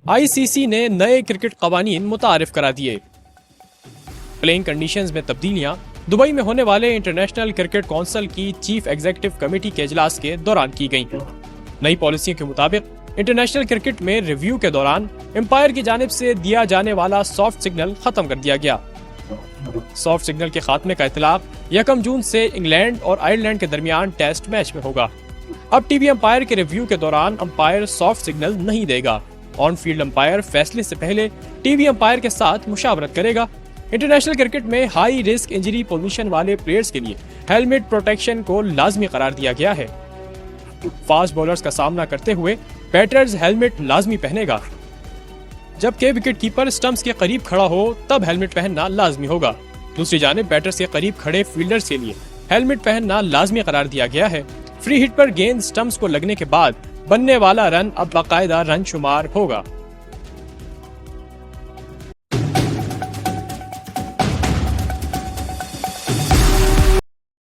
ICC ने नए cricket कवानीन मुतारिफ करा दिए। प्लेइंग कंडीशंस में तब्दीलियां दुबई में होने वाले इंटरनेशनल क्रिकेट काउंसिल की चीफ एग्जीक्यूटिव कमेटी के इजलास के दौरान की गई। नई पॉलिसियों के मुताबिक इंटरनेशनल क्रिकेट में रिव्यू के दौरान एम्पायर की जानिब से दिया जाने वाला सॉफ्ट सिग्नल खत्म कर दिया गया। सॉफ्ट सिग्नल के खात्मे का इतलाक 1 जून से इंग्लैंड और आयरलैंड के दरमियान टेस्ट मैच में होगा। अब टीवी अंपायर के रिव्यू के दौरान अंपायर सॉफ्ट सिग्नल नहीं देगा। ऑन फील्ड अंपायर फैसले से पहले टीवी अंपायर के साथ मुशावरत करेगा। इंटरनेशनल क्रिकेट में हाई रिस्क इंजरी पोजीशन वाले प्लेयर्स के लिए हेलमेट प्रोटेक्शन को लाजमी करार दिया गया है। फास्ट बॉलर्स का सामना करते हुए बैटर्स हेलमेट लाजमी पहनेगा, जबकि विकेट कीपर स्टंप्स के करीब खड़ा हो तब हेलमेट पहनना लाजमी होगा। दूसरी जानिब बैटर्स के करीब खड़े फील्डर्स के लिए हेलमेट पहनना लाजमी करार दिया गया है। फ्री हिट पर गेंद स्टंप्स को लगने के बाद बनने वाला रन अब बाकायदा रन शुमार होगा।